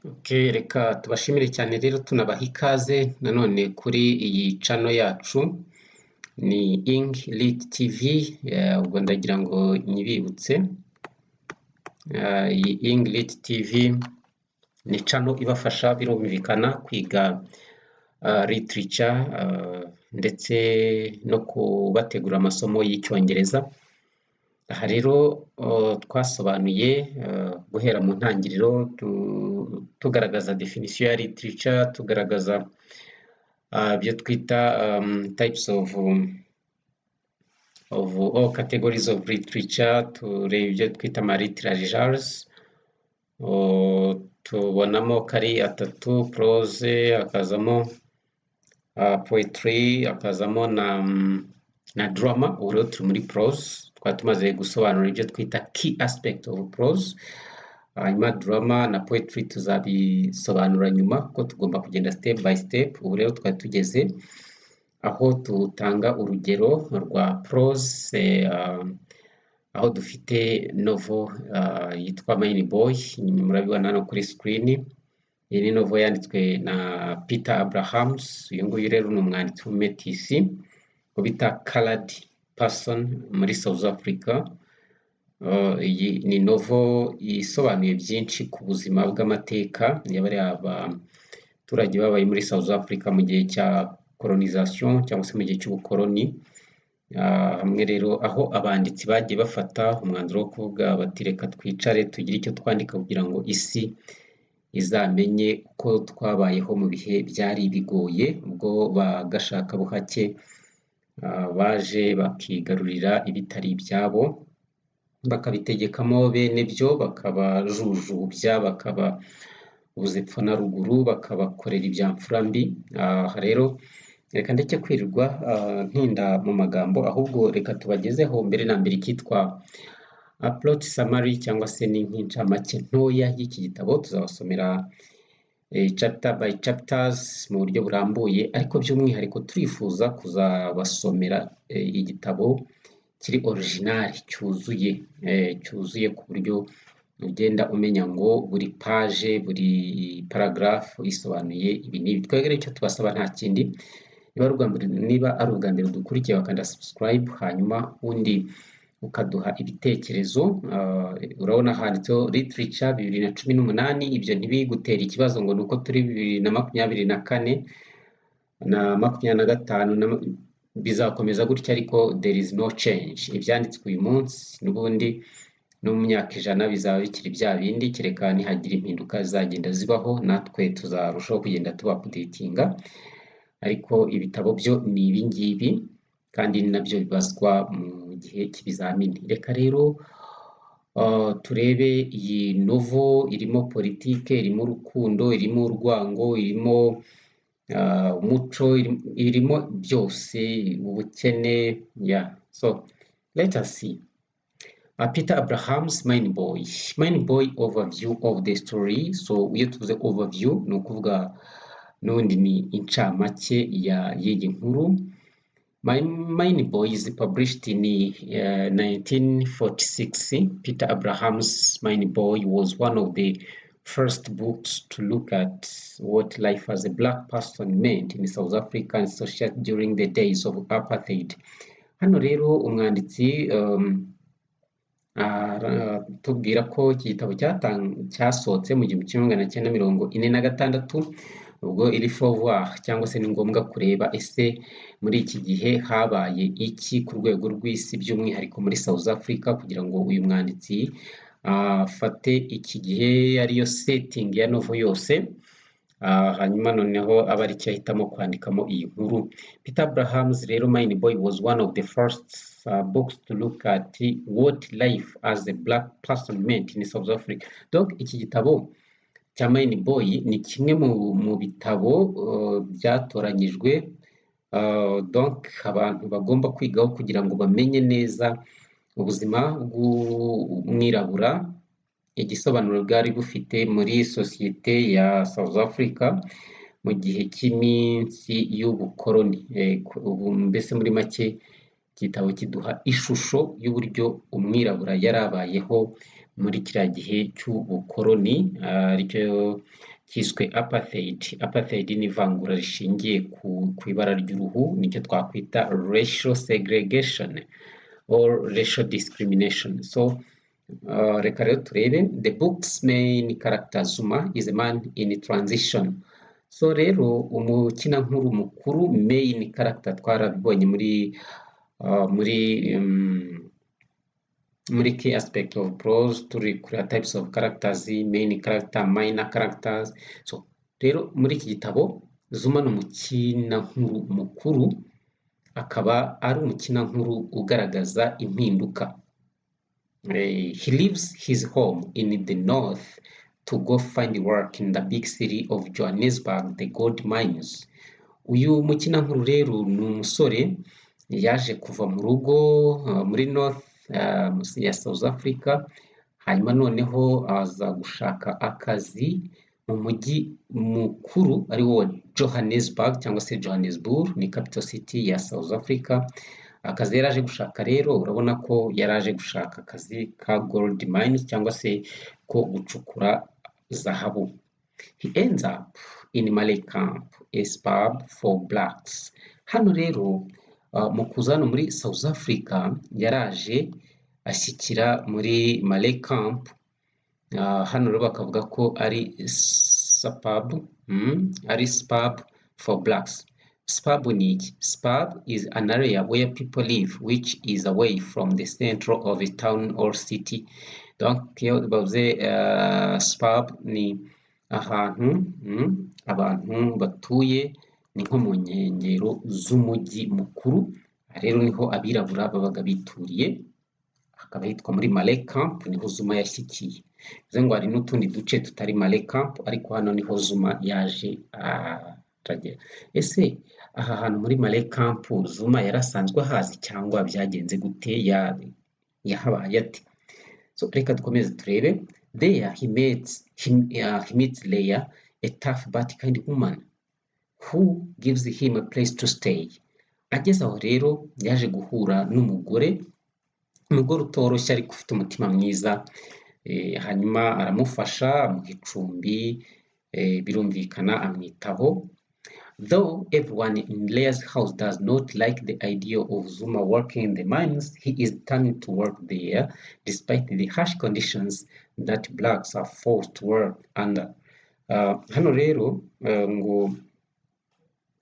Okay, reka tubashimire cyane rero tunabaha ikaze nanone kuri iyi channel yacu ni ENG-LIT TV. Ubwo ndagira ngo nyibibutse, iyi ENG-LIT TV ni channel ibafasha birumvikana kwiga literature ndetse no kubategura amasomo y'icyongereza. Aha rero twasobanuye guhera mu ntangiriro tugaragaza definition ya literature, tugaragaza ibyo twita types of all categories of literature, tureba ibyo twita literary genres, tubonamo kari atatu: prose, akazamo poetry, akazamo na drama. Ubu rero turi muri prose, twari tumaze gusobanura ibyo twita key aspect of prose. Hanyuma drama na poetry tuzabisobanura nyuma ko tugomba kugenda step by step. Ubu rero twari tugeze aho tutanga urugero rwa prose, aho dufite novel yitwa Mine Boy, murabibona hano kuri screen. Iyi ni novel yanditswe na Peter Abrahams. Uyu nguyu rero ni umwanditsi w'umetisi bita colored person muri South Africa. Iyi ni novel isobanuye byinshi ku buzima bw'amateka y'abariya abaturage babaye muri South Africa mu gihe cya colonisation cyangwa se mu gihe cy'ubukoloni. Hamwe rero aho abanditsi bagiye bafata umwanzuro wo kuvuga bati reka twicare tugire icyo twandika kugira ngo isi izamenye uko twabayeho mu bihe byari bigoye, ubwo bagashaka buhake baje bakigarurira ibitari ibyabo, bakabitegekamo bene byo, bakabajujubya, bakababuza epfo na ruguru, bakabakorera ibyamfura mbi. Aha rero reka ndeke kwirirwa ntinda mu magambo, ahubwo reka tubagezeho mbere na mbere ikitwa plot summary cyangwa se ni nk'incamake ntoya y'iki gitabo. Tuzabasomera chapter by chapters mu buryo burambuye, ariko by'umwihariko turifuza kuzabasomera igitabo kiri original, cyuzuye ku buryo ugenda umenya ngo buri page, buri paragraph isobanuye ibi n'ibi. Twebwe icyo tubasaba nta kindi, niba ari ubwa mbere dukurikiye bakanda subscribe, hanyuma undi ukaduha ibitekerezo. Urabona handitseho literature 2018. Ibyo ntibigutera ikibazo ngo nuko turi 2024 na 2025 bizakomeza gutya, ariko there is no change. Ibyanditswe uyu munsi n'ubundi no mu myaka 100 bizaba bikiri bya bindi, kereka nihagira impinduka zagenda zibaho, natwe tuzarushaho kugenda tuba updatinga. Ariko ibitabo byo ni ibi ngibi kandi nabyo bibazwa mu gihe cy'ibizamini. Reka rero turebe iyi novel. Irimo politike, irimo urukundo, irimo urwango, irimo umuco, irimo byose, ubukene. So let us see. Peter Abrahams, Mine Boy. Mine Boy overview of the story. So iyo tuvuze overview ni ukuvuga n'ubundi ni incamake y'iyi nkuru. Mine Boy is published in 1946. Peter Abrahams' Mine Boy was one of the first books to look at what life as a black person meant in South African society during the days of apartheid. Hano rero umwanditsi tubwira ko iki gitabo cyasohotse mu 1946, ubwo il faut voir cyangwa se ni ngombwa kureba ese muri iki gihe habaye iki ku rwego rw'isi, by'umwihariko muri South Africa, kugira ngo uyu mwanditsi afate iki gihe ariyo setting ya novel yose, hanyuma noneho aba ari cyo ahitamo kwandikamo iyi nkuru. Peter Abrahams rero Mine Boy was one of the first books to look at what life as a black person meant in South Africa. Donc iki gitabo cya Mine Boy ni kimwe mu bitabo byatoranyijwe donc abantu bagomba kwigaho kugira ngo bamenye neza ubuzima bw'umwirabura, igisobanuro bwari bufite muri sosiyete ya South Africa mu gihe cy'iminsi y'ubukoloni. Mbese muri make igitabo kiduha ishusho y'uburyo umwirabura yarabayeho muri kiriya gihe cy'ubukoloni, aricyo hiswe apartheid ni ivangura rishingiye ku ibara ry'uruhu, nicyo twakwita racial segregation or racial discrimination. So reka rero turebe. The book's main character Xuma is a man in transition. So rero umukinankuru mukuru main character twarabibonye muri key aspect of prose, turi kuri types of characters, main character, minor characters. So rero muri iki gitabo Xuma ni umukinankuru mukuru, akaba ari umukinankuru ugaragaza impinduka. He leaves his home in the north to go find work in the big city of Johannesburg, the gold mines. Uyu mukinankuru rero ni umusore yaje kuva mu rugo muri north ya South Africa, hanyuma noneho aza gushaka akazi mu mujyi mukuru ari wo Johannesburg cyangwa se Johannesburg, ni capital city ya South Africa. Akazi yaraje gushaka rero, urabona ko yaraje gushaka akazi ka gold mines cyangwa se ko gucukura zahabu. He ends up in Malay camp, a pub for blacks. Hano rero mu kuza hano muri South Africa yaraje ashyikira muri Malay camp. Hano rero bakavuga ko ari pub, ari pub for blacks. Spab ni iki? Spab is an area where people live which is away from the center of a town or city. Donc iyo bavuze spab ni ahantu abantu batuye, ni nko mu nkengero z'umujyi mukuru. Rero niho abirabura babaga bituriye, hakaba hitwa muri Malay camp, niho Xuma yashyikiye. Bivuze ngo hari n'utundi duce tutari Malay camp, ariko hano niho Xuma yaje aragera. Ese aha hantu muri Malay camp Xuma yarasanzwe hazi cyangwa byagenze gute, yahabaye ate? So reka dukomeze turebe. There he meets Leia, a tough but kind woman who gives him a place to stay. Ageze aho rero yaje guhura n'umugore utoroshye ariko ufite umutima mwiza. Hanyuma aramufasha, amuha icumbi, birumvikana amwitaho. Though everyone in Leia's house does not like the idea of Xuma working in the mines, he is determined to work there despite the harsh conditions that blacks are forced to work under. Hano rero ngo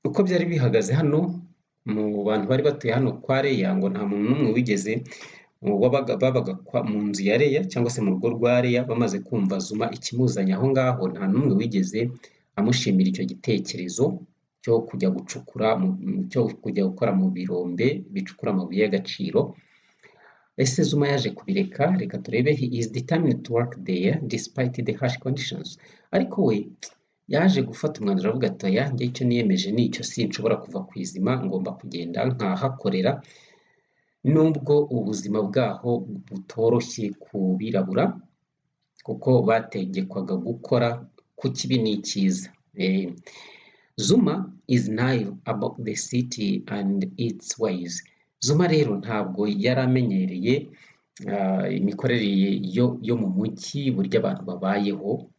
uko byari bihagaze hano mu bantu bari batuye hano kwa Leia, ngo nta muntu n'umwe wigeze babaga mu nzu ya Leia cyangwa se mu rugo rwa Leia bamaze kumva Xuma ikimuzanye aho ngaho, nta n'umwe wigeze amushimira icyo gitekerezo cyo kujya gukora mu birombe bicukura amabuye y'agaciro. Ese Xuma yaje kubireka? Reka turebe. He is determined to work there despite the harsh conditions. Ariko we yaje gufata umwanzuro avuga ati oya, njye icyo niyemeje ni icyo, sinshobora kuva ku izima, ngomba kugenda nkahakorera nubwo ubuzima bwaho butoroshye ku birabura, kuko bategekwaga gukora ku kibi n'icyiza. Xuma is naive about the city and its ways. Xuma rero ntabwo yaramenyereye imikorere yo mu mujyi, burya abantu babayeho.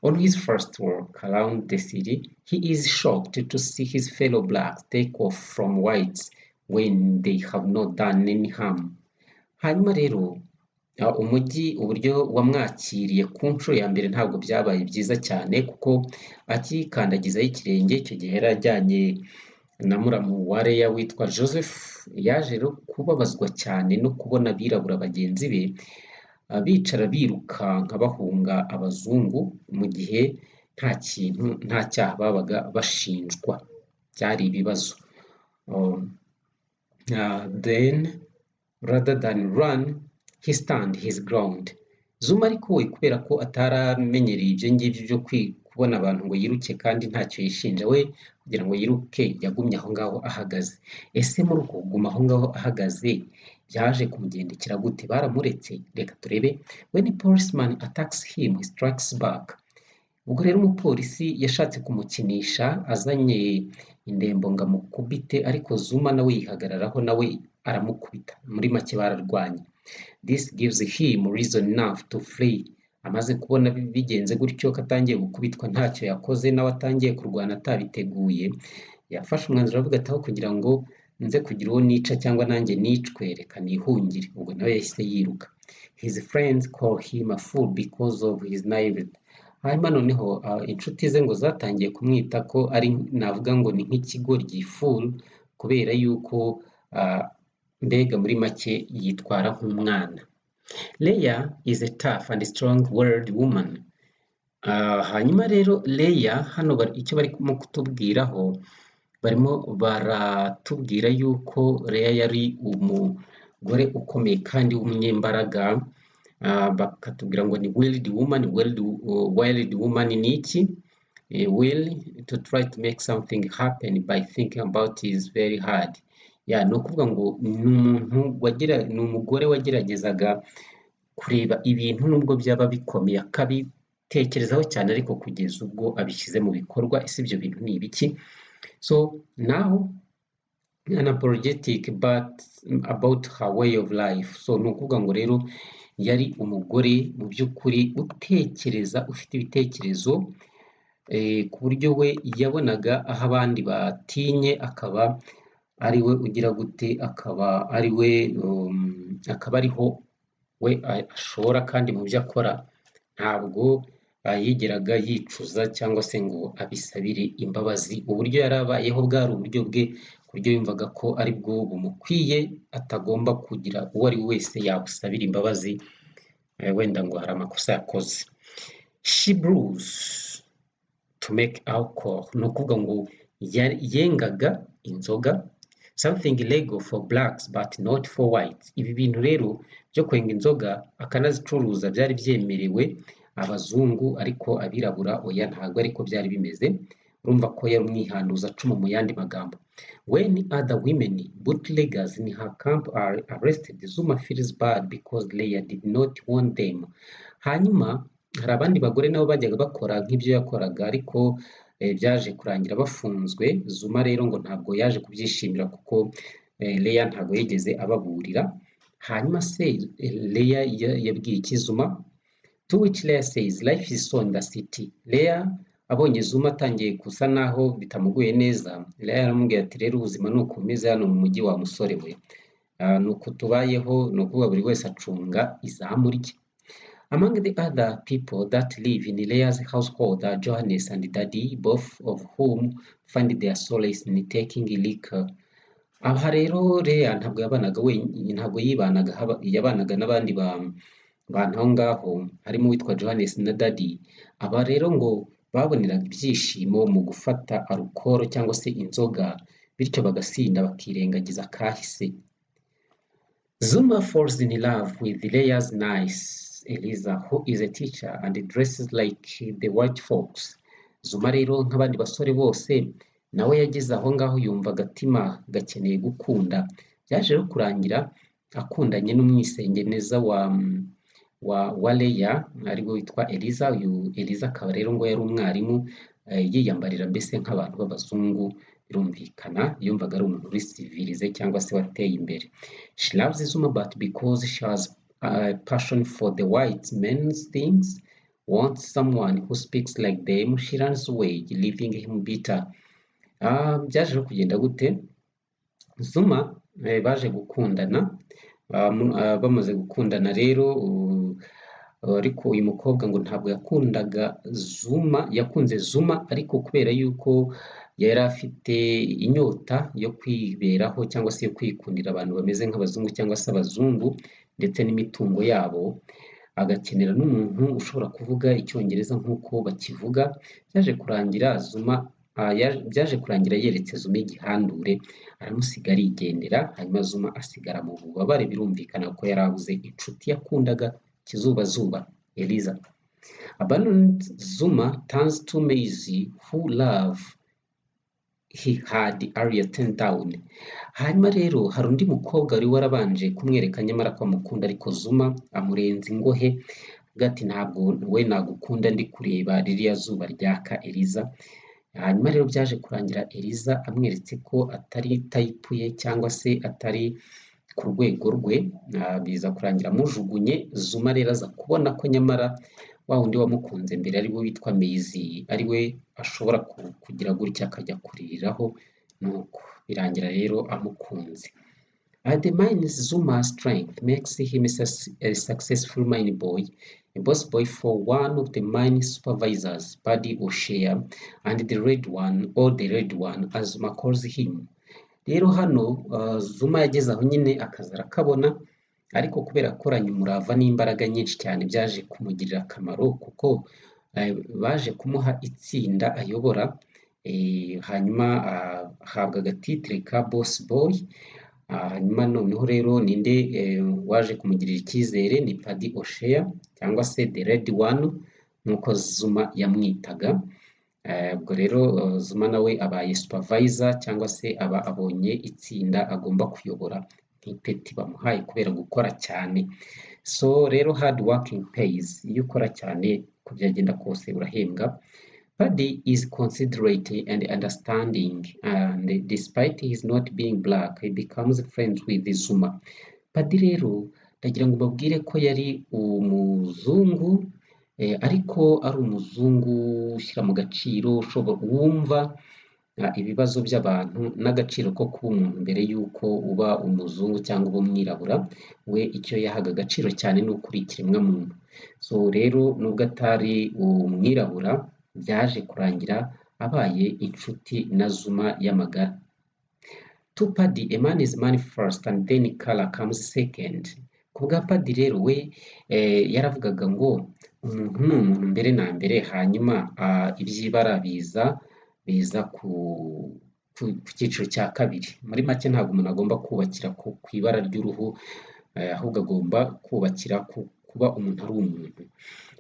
On his first walk around the city, he is shocked to see his fellow blacks take off from whites when they have not done any harm. Hanyuma rero umujyi uburyo wamwakiriye ku nshuro ya mbere ntabwo byabaye byiza cyane, kuko akikandagizaho ikirenge, icyo gihe yari ajyanye na muramu wa Leia witwa Joseph. Yaje rero kubabazwa cyane no kubona abirabura bagenzi be bicara birukanka bahunga abazungu, mu gihe nta cyaha babaga bashinjwa, byari ibibazo. Then rather than run, he stand his ground. Xuma ariko we kubera ko ataramenyereye ibyo ngibyo byo kubona abantu ngo yiruke kandi ntacyo yishinja, we kugira ngo yiruke yagumye aho ngaho ahagaze. Ese muri uko kuguma aho ngaho ahagaze byaje kumugendekera gute? Baramuretse? Reka turebe. When a policeman attacks him, he strikes back. Ubwo rero umupolisi yashatse kumukinisha azanye indembo ngo amukubite, ariko Xuma nawe yihagararaho, nawe aramukubita. Muri make bararwanye. This gives him reason enough to flee amaze kubona bigenze gutyo ko atangiye gukubitwa ntacyo yakoze nawe atangiye kurwana atabiteguye, yafashe umwanzuro avuga ati aho kugira ngo nze kugira uwo nica cyangwa nanjye nicwe, reka nihungire. Ubwo nawe yahise yiruka. His friends call him a fool because of his naivety. Hanyuma noneho inshuti ze ngo zatangiye kumwita ko ari, navuga ngo ni nk'ikigoryi, fool, kubera yuko mbega muri make yitwara nk'umwana. Leah is a tough and strong-willed woman. Hanyuma rero Leah hano icyo barimo kutubwiraho, barimo baratubwira yuko Leah yari umugore ukomeye kandi w'umunyembaraga, bakatubwira ngo ni willed woman. Willed woman ni iki? Will to try to make something happen by thinking about it is very hard. Ni ukuvuga ngo ni umugore wageragezaga kureba ibintu nubwo byaba bikomeye akabitekerezaho cyane, ariko kugeza ubwo abishyize mu bikorwa. Ese ibyo bintu ni ibiki? So now unapologetic but about her way of life. So ni ukuvuga ngo rero yari umugore mu by'ukuri utekereza, ufite ibitekerezo ku buryo we yabonaga aho abandi batinye akaba ari we ugira gute, akaba ari we akaba ariho we ashora, kandi mu byo akora ntabwo yigeraga yicuza cyangwa se ngo abisabire imbabazi. Uburyo yari abayeho bwari uburyo bwe, ku buryo yumvaga ko ari bwo bumukwiye, atagomba kugira uwo ari we wese yabusabira imbabazi wenda ngo hari amakosa yakoze. She brews to make alcohol. Ni ukuvuga ngo yengaga inzoga, something illegal for blacks but not for whites. Ibi bintu rero byo kwenga inzoga akanazicuruza byari byemerewe abazungu, ariko abirabura oya, ntabwo ariko byari bimeze. Urumva ko yari umwihanduza acuma mu yandi magambo. When other women, bootleggers in her camp, are arrested, Xuma feels bad because Leah did not want them. Hanyuma hari abandi bagore nabo bajyaga bakora nk'ibyo yakoraga, ariko byaje kurangira bafunzwe. Xuma rero ngo ntabwo yaje kubyishimira kuko Leah ntabwo yigeze ababurira. Hanyuma se Leah yabwiye iki Xuma? To which Leah says, life is so in the city. Leah abonye Xuma atangiye gusa naho bitamuguye neza, Leah yaramubwiye ati rero ubuzima ni uko bumeze hano mu mujyi wa musore we, ni uko tubayeho, ni ukuvuga buri wese acunga izamu rye. Among the other people that live in Leah's household are Johannes and Daddy, both of whom find their solace in taking liquor. Aha rero Leah ntabwo yabanaga wenyine, ntabwo yabanaga n'abandi bantu aho ngaho, harimo witwa Johannes na Daddy. Aba rero ngo baboneraga ibyishimo mu gufata alcohol cyangwa se inzoga, bityo bagasinda bakirengagiza kahise. Xuma falls in love with Leah's niece Eliza, who is a teacher and dresses like the white folks. Xuma rero nk'abandi basore bose nawe yageze aho ngaho yumva agatima gakeneye gukunda. Byaje rero kurangira akundanye n'umwisengeneza wa Leah ariwe witwa Eliza. Uyu Eliza akaba rero ngo yari umwarimu, yiyambarira mbese nk'abantu b'abazungu, birumvikana yumvaga ari umuntu uri civilize cyangwa se wateye imbere. She loves Xuma but because she has a passion for the white men's things, wants someone who speaks like them, she runs away, leaving him bitter. Byaje rero kugenda gute? Xuma baje gukundana, bamaze gukundana rero ariko uyu mukobwa ngo ntabwo yakundaga Xuma, yakunze Xuma ariko kubera yuko yari afite inyota yo kwiberaho cyangwa se yo kwikundira abantu bameze nk'abazungu cyangwa se abazungu ndetse n'imitungo yabo, agakenera n'umuntu ushobora kuvuga icyongereza nk'uko bakivuga. Byaje kurangira yeretse Xuma igihandure, aramusiga arigendera. Hanyuma Xuma asigara mu bubabare, birumvikana ko yari abuze inshuti yakundaga kizubazuba, Eliza. Abandoned Xuma turns to Maisie, who love he had earlier turned down. Hanyuma rero hari undi mukobwa wari warabanje kumwereka nyamara ko amukunda, ariko Xuma amurenza ingohe gati ntabwo we nagukunda ndi kureba ririya zuba ryaka Eliza. Hanyuma rero byaje kurangira Eliza amweretse ko atari type ye cyangwa se atari ku rwego rwe, biza kurangira amujugunye. Xuma rero aza kubona ko nyamara wa wundi wamukunze mbere ari we witwa Maisie ari we ashobora kugira gutya akajya kuririraho, nuko birangira rero amukunze. The mind's Zuma's strength makes him a successful mine boy, a boss boy for one of the mine supervisors, Buri Wese, and the red one, or the red one, as Zuma calls him. Rero hano Zuma yageze aho nyine akazi arakabona, ariko kubera akoranye umurava n'imbaraga nyinshi cyane byaje kumugirira akamaro, kuko baje kumuha itsinda ayobora, hanyuma ahabwa agatitire ka boss boy. Hanyuma noneho rero ninde waje kumugirira icyizere? Ni Buri Wese cyangwa se the red one nk'uko Zuma yamwitaga. Ubwo rero Zuma nawe abaye supervisor cyangwa se aba abonye itsinda agomba kuyobora nk'ipeti bamuhaye kubera gukora cyane. So rero hard working pays, iyo ukora cyane ko byagenda kose urahembwa. Buri is considerate and understanding, and despite his not being black, he becomes friends with Zuma. Buri rero ndagira ngo babwire ko yari umuzungu, ariko ari umuzungu ushyira mu gaciro, wumva ibibazo by'abantu n'agaciro ko kuba umuntu mbere y'uko uba umuzungu cyangwa uba umwirabura. We icyo yahaga agaciro cyane ni ukuri ikiremwamuntu. So rero nubwo atari umwirabura, byaje kurangira abaye inshuti na Zuma y'amagara. To Buri, a man is money first and then color comes second. Ku bwa Buri rero we yaravugaga ngo umuntu ni umuntu mbere na mbere, hanyuma iby'ibara biza ku cyiciro cya kabiri. Muri make ntabwo umuntu agomba kubakira ku ibara ry'uruhu, ahubwo agomba kubakira kuba umuntu ari umuntu.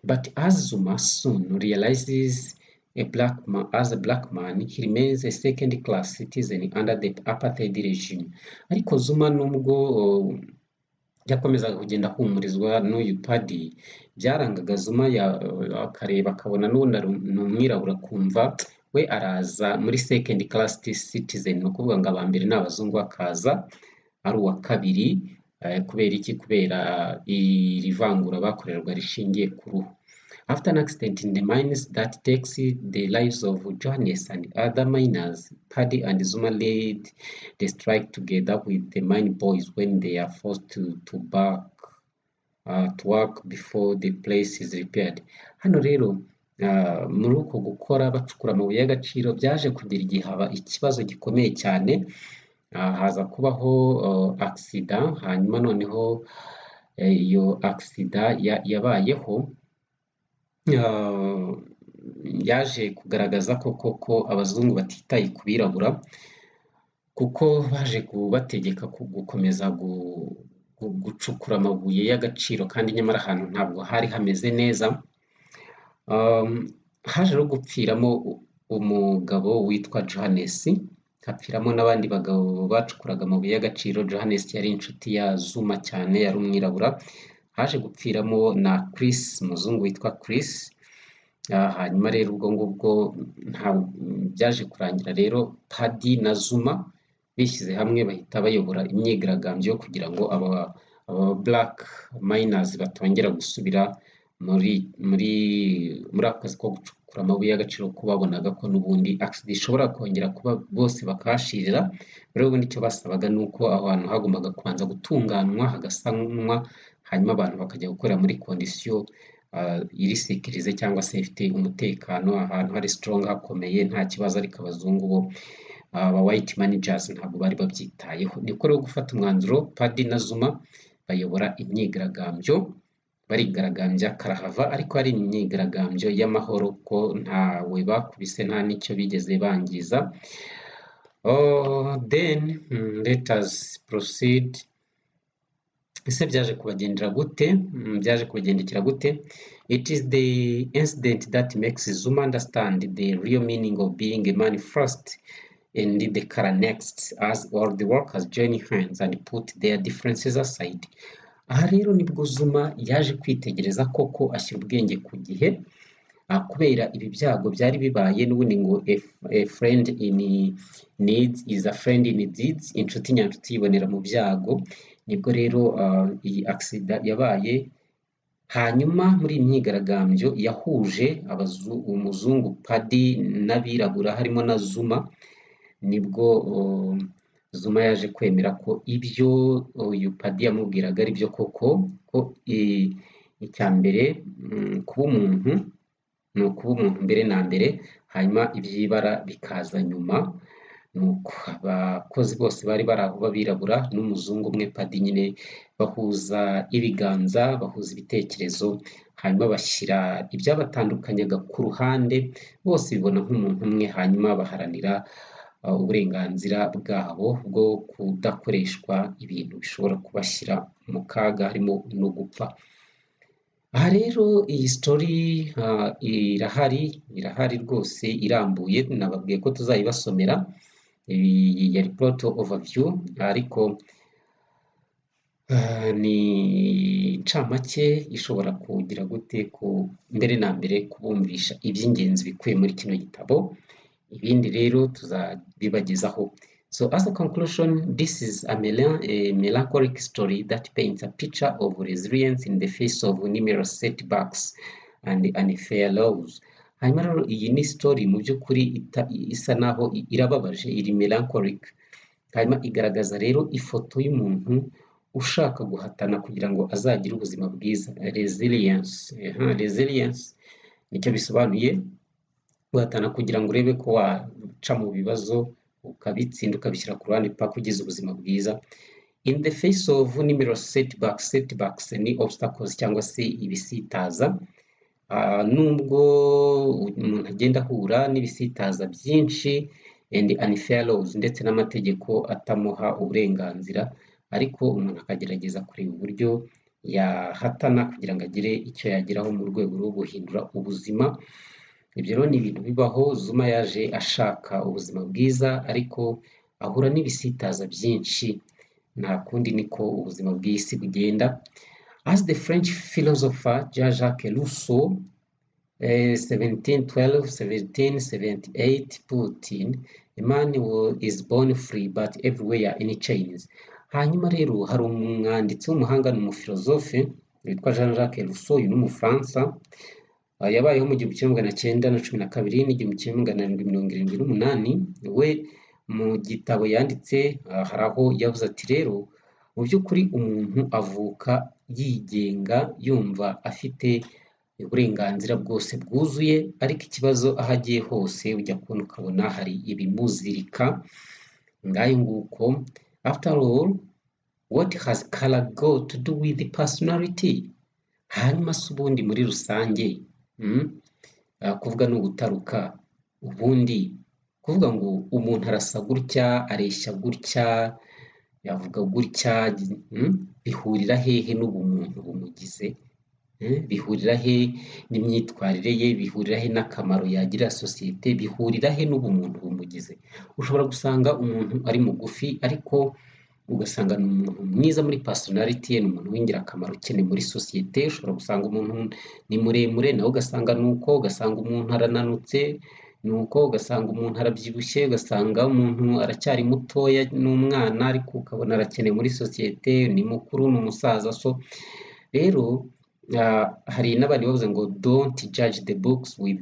But as Zuma soon realizes as a black man, he remains a second-class citizen under the apartheid regime. Ariko Zuma nubwo yakomezaga kugenda ahumurizwa n'uyu Buri, byarangaga Zuma akareba akabona n'ubundi ni umwirabura, kumva we araza muri second class citizen, ni ukuvuga ngo aba mbere ni abazungu, akaza ari uwa kabiri. Kubera iki? Kubera iri vangura bakorerwa rishingiye ku ruhu. After an accident in the mines that takes the lives of Johannes and other miners, Buri and Zuma led the strike together with the mine boys when they are forced to work before the place is repaired. Hano rero muri uko gukora bacukura amabuye y'agaciro byaje kugira igihe haba ikibazo gikomeye cyane, haza kubaho accident. Hanyuma noneho iyo accident yabayeho yaje kugaragaza ko abazungu batitaye ku birabura, kuko baje kubategeka gukomeza gucukura amabuye y'agaciro kandi nyamara ahantu ntabwo hari hameze neza. Haje no gupfiramo umugabo witwa Johannes, hapfiramo n'abandi bagabo bacukuraga amabuye y'agaciro. Johannes yari inshuti ya Zuma cyane, yari umwirabura. Haje gupfiramo na Chris, umuzungu witwa Chris. Hanyuma rero ubwo ngubwo byaje kurangira rero Buri na Zuma bishyize hamwe bahita bayobora imyigaragambyo kugira ngo aba black miners batongera gusubira muri akazi ko gucukura amabuye y'agaciro, ko babonaga ko n'ubundi accident ishobora kongera kuba bose bakahashirira. Rero ubundi icyo basabaga ni uko aho hantu hagombaga kubanza gutunganywa, hagasanwa, hanyuma abantu bakajya gukorera muri condition iri sikirize cyangwa se ifite umutekano, ahantu hari strong hakomeye nta kibazo. Ariko abazungu bo aba white managers ntabwo bari babyitayeho. Niko rero gufata umwanzuro, Buri na Zuma bayobora imyigaragambyo, barigaragambya karahava, ariko ari imyigaragambyo y'amahoro ko ntawe bakubise, nta n'icyo bigeze bangiza. Then let us proceed. Ese byaje kubagendera gute? Byaje kubagendekera gute? It is the incident that makes Zuma understand the real meaning of being a man first and the color next, as all the workers join hands and put their differences aside. Aha rero nibwo Zuma yaje kwitegereza koko ashyira ubwenge ku gihe, kubera ibi byago byari bibaye. N'ubundi ngo a friend in needs is a friend in deeds, inshuti nyanshuti yibonera mu byago. Nibwo rero iyi accident yabaye, hanyuma muri iyi myigaragambyo yahuje umuzungu padi n'abirabura harimo na Zuma, nibwo Zuma yaje kwemera ko ibyo uyu padi yamubwiraga ari byo koko, ko icya mbere kuba umuntu ni ukuba umuntu mbere na mbere, hanyuma iby'ibara bikaza nyuma. Nuko abakozi bose bari aho b'abirabura n'umuzungu umwe padi nyine bahuza ibiganza, bahuza ibitekerezo, hanyuma bashyira ibyabatandukanyaga ku ruhande, bose bibona nk'umuntu umwe, hanyuma baharanira uburenganzira bwabo bwo kudakoreshwa ibintu bishobora kubashyira mu kaga harimo no gupfa. Aha rero iyi story irahari rwose irambuye, nababwiye ko tuzayibasomera. Iyi yari plot overview, ariko ni incamake ishobora kugira gute mbere na mbere kubumvisha iby'ingenzi bikuye muri kino gitabo, ibindi rero tuzabibagezaho. So as a conclusion, this is a melancholic story that paints a picture of resilience in the face of numerous setbacks and unfair laws. Hanyuma rero iyi ni story mu by'ukuri isa naho irababaje, iri melancholic, hanyuma igaragaza rero ifoto y'umuntu ushaka guhatana kugira ngo azagire ubuzima bwiza. Resilience nicyo bisobanuye, guhatana kugira ngo urebe ko waca mu bibazo ukabitsinda ukabishyira ku ruhande paka ugize ubuzima bwiza. In the face of numerous setbacks ni obstacles cyangwa se ibisitaza. Nubwo umuntu agenda ahura n'ibisitaza byinshi and unfair laws, ndetse n'amategeko atamuha uburenganzira, ariko umuntu akagerageza kureba uburyo yahatana kugira ngo agire icyo yageraho mu rwego rwo guhindura ubuzima. Ibyo rero ni ibintu bibaho. Zuma yaje ashaka ubuzima bwiza, ariko ahura n'ibisitaza byinshi. Nta kundi niko ubuzima bw'isi bugenda. As the French philosopher Jean-Jacques Rousseau 1712-1778 put in, a man is born free but everywhere in chains. Hanyuma rero hari umwanditsi w'umuhanga n'umufilozofe witwa Jean-Jacques Rousseau, uyu n'umufaransa, yabayeho mu 1912 n'igihumbi 1778. We mu gitabo yanditse hari aho yavuze ati rero mu by'ukuri umuntu avuka yigenga, yumva afite uburenganzira bwose bwuzuye, ariko ikibazo aho agiye hose ujya kubona ukabona hari ibimuzirika. Ngayo nguko. After all, what has color got to do with the personality? Hanyuma se ubundi muri rusange kuvuga ni ugutaruka. Ubundi kuvuga ngo umuntu arasa gutya, areshya gutya, yavuga gutya, bihurira hehe n'ubumuntu bumugize? Bihurira he n'imyitwarire ye? Bihurira he n'akamaro yagirira sosiyete? Bihurira he n'ubumuntu bumugize? Ushobora gusanga umuntu ari mugufi, ariko ugasanga ni umuntu mwiza muri personality ye, ni umuntu w'ingirakamaro ukeneye muri sosiyete. Ushobora gusanga umuntu ni muremure, nawe ugasanga nuko, ugasanga umuntu arananutse nuko, ugasanga umuntu arabyibushye, ugasanga umuntu aracyari mutoya n'umwana, ariko ukabona arakeneye muri sosiyete, ni mukuru n'umusaza. So rero hari n'abandi bavuze ngo don't judge the book with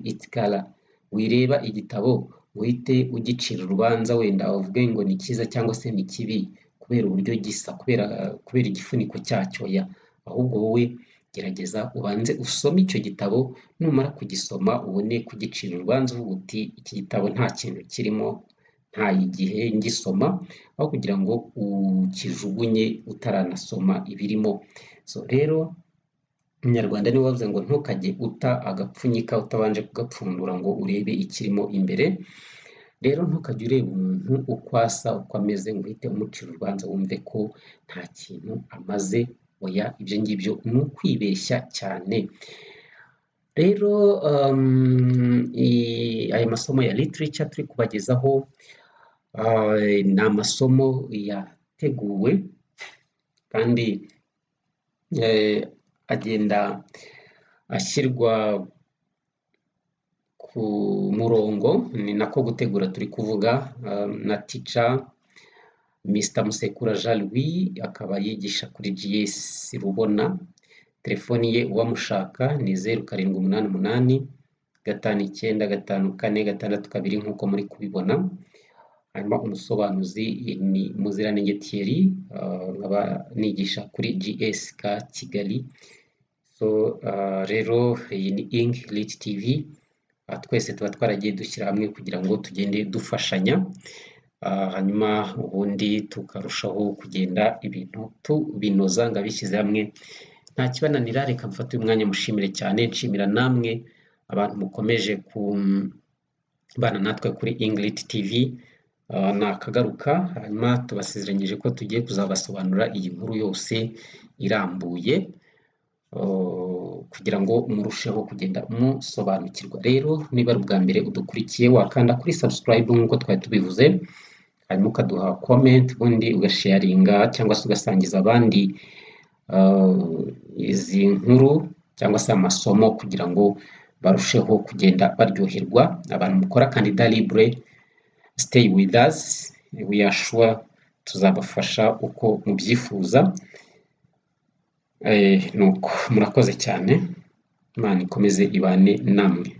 its color. Wireba igitabo uhite ugicira urubanza, wenda uvuge ngo ni cyiza cyangwa se ni kibi kubera uburyo gisa, kubera igifuniko cyacyo. Ahubwo wowe gerageza ubanze usome icyo gitabo, numara kugisoma ubone kugicira urubanza uvuga uti iki gitabo nta kintu kirimo, nta igihe ngisoma, aho kugira ngo ukijugunye utaranasoma ibirimo. So rero Umunyarwanda niwe wavuze ngo ntukajye uta agapfunyika utabanje kugapfundura ngo urebe ikirimo imbere. Rero ntukajye ureba umuntu uko asa, uko ameze ngo uhite umucira urubanza wumve ko nta kintu amaze. Oya, ibyo ngibyo ni ukwibeshya cyane. Rero aya masomo ya literature turi kubagezaho ni amasomo yateguwe kandi agenda ashyirwa ku murongo, ni nako gutegura turi kuvuga na teacher Mr Musekura Jean Louis akaba yigisha kuri GS Rubona. Telefoni ye uwamushaka ni 0788 595462 nk'uko muri kubibona. Hanyuma umusobanuzi ni Muziranenge Thierry, nkaba nigisha kuri GS ka Kigali. So rero iyi ni ENG-LIT TV, twese tuba twaragiye dushyira hamwe kugira ngo tugende dufashanya, hanyuma ubundi tukarushaho kugenda ibintu tubinoza ngo abishyize hamwe nta kibananira. Reka mfate uyu mwanya mushimire cyane, nshimira namwe abantu mukomeje kubana natwe kuri ENG-LIT TV. Nakagaruka, hanyuma tubasezeranyije ko tugiye kuzabasobanurira iyi nkuru yose irambuye, kugira ngo murusheho kugenda musobanukirwa. Rero niba ari ubwa mbere udukurikiye, wakanda kuri subscribe nk'uko twari tubivuze, hanyuma ukaduha comment, ubundi ugasharinga cyangwa se ugasangiza abandi izi nkuru cyangwa se amasomo kugira ngo barusheho kugenda baryoherwa. Abantu mukora kandida libre, stay with us, we are sure tuzabafasha uko mubyifuza. Nuko murakoze cyane, Imana ikomeze ibane namwe.